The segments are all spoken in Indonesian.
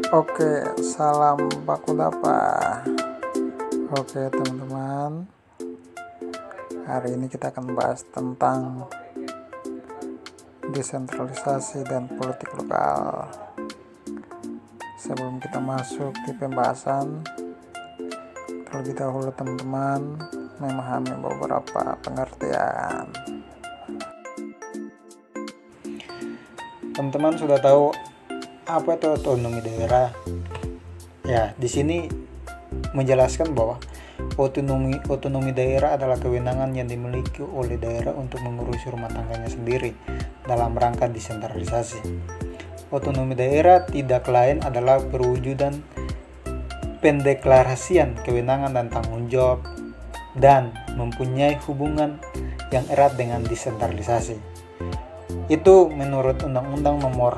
Oke, salam baku dapa. Oke teman-teman, hari ini kita akan bahas tentang desentralisasi dan politik lokal. Sebelum kita masuk di pembahasan, terlebih dahulu teman-teman memahami beberapa pengertian. Teman-teman sudah tahu apa itu otonomi daerah? Ya, di sini menjelaskan bahwa otonomi daerah adalah kewenangan yang dimiliki oleh daerah untuk mengurusi rumah tangganya sendiri dalam rangka desentralisasi. Otonomi daerah tidak lain adalah perwujudan pendeklarasian kewenangan dan tanggung jawab dan mempunyai hubungan yang erat dengan desentralisasi. Itu menurut Undang-Undang Nomor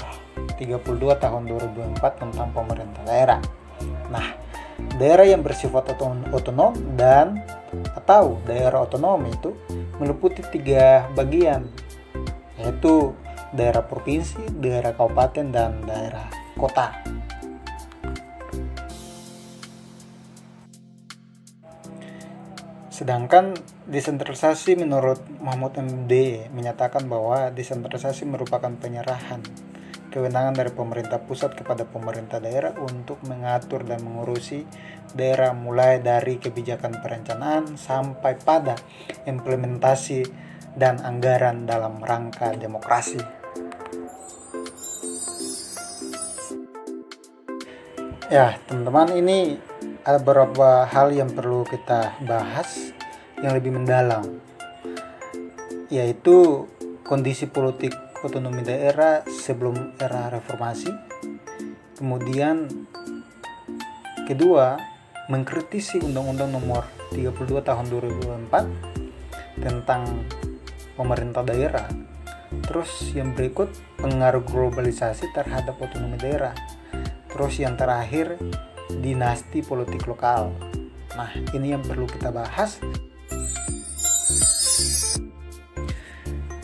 32 Tahun 2004 tentang pemerintah daerah. Nah, daerah yang bersifat otonom dan atau daerah otonom itu meliputi 3 bagian, yaitu daerah provinsi, daerah kabupaten, dan daerah kota. Sedangkan desentralisasi menurut Mahmud MD menyatakan bahwa desentralisasi merupakan penyerahan kewenangan dari pemerintah pusat kepada pemerintah daerah untuk mengatur dan mengurusi daerah mulai dari kebijakan perencanaan sampai pada implementasi dan anggaran dalam rangka demokrasi. Ya, teman-teman, ini ada beberapa hal yang perlu kita bahas yang lebih mendalam, yaitu kondisi politik otonomi daerah sebelum era reformasi. Kemudian kedua, mengkritisi Undang-Undang Nomor 32 Tahun 2004 tentang pemerintah daerah. Terus yang berikut, pengaruh globalisasi terhadap otonomi daerah. Terus yang terakhir, dinasti politik lokal. Nah, ini yang perlu kita bahas.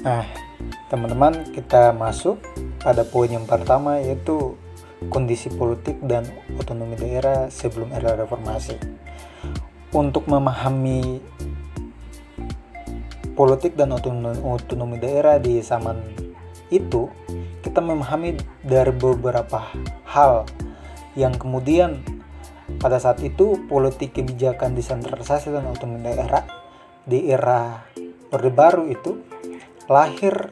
Nah, teman-teman, kita masuk pada poin yang pertama, yaitu kondisi politik dan otonomi daerah sebelum era reformasi. Untuk memahami politik dan otonomi daerah di zaman itu, kita memahami dari beberapa hal yang kemudian pada saat itu politik kebijakan desentralisasi dan otonomi daerah di era Orde Baru itu lahir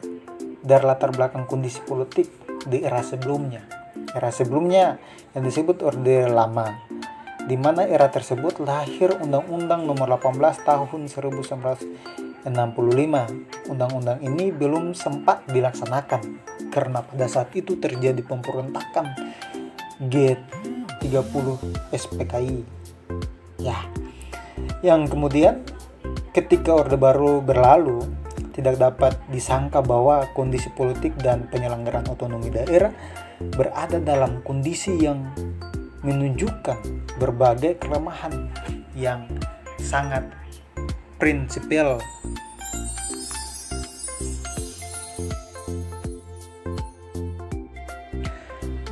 dari latar belakang kondisi politik di era sebelumnya. Era sebelumnya yang disebut Orde Lama, di mana era tersebut lahir Undang-Undang Nomor 18 Tahun 1965. Undang-undang ini belum sempat dilaksanakan karena pada saat itu terjadi pemberontakan G30 SPKI. Ya, yang kemudian ketika Orde Baru berlalu, tidak dapat disangka bahwa kondisi politik dan penyelenggaraan otonomi daerah berada dalam kondisi yang menunjukkan berbagai kelemahan yang sangat prinsipil.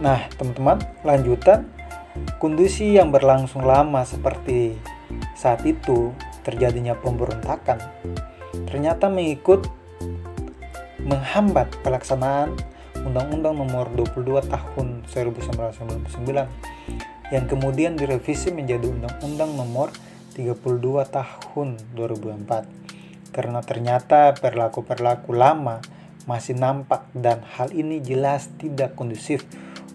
Nah, teman-teman, lanjutan kondisi yang berlangsung lama seperti saat itu terjadinya pemberontakan ternyata menghambat pelaksanaan Undang-Undang Nomor 22 Tahun 1999 yang kemudian direvisi menjadi Undang-Undang Nomor 32 Tahun 2004 karena ternyata perilaku lama masih nampak dan hal ini jelas tidak kondusif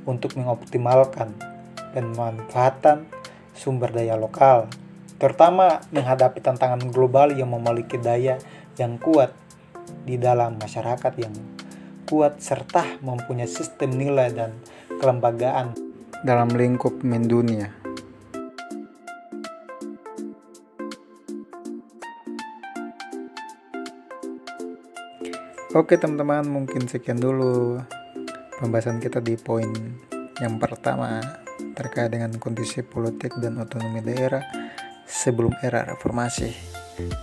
untuk mengoptimalkan pemanfaatan sumber daya lokal, terutama menghadapi tantangan global yang memiliki daya yang kuat di dalam masyarakat yang kuat serta mempunyai sistem nilai dan kelembagaan dalam lingkup mendunia. Oke teman-teman, mungkin sekian dulu pembahasan kita di poin yang pertama terkait dengan kondisi politik dan otonomi daerah sebelum era reformasi.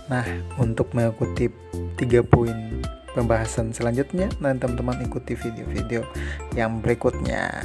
Nah, untuk mengikuti 3 poin pembahasan selanjutnya, nanti teman-teman ikuti video-video yang berikutnya.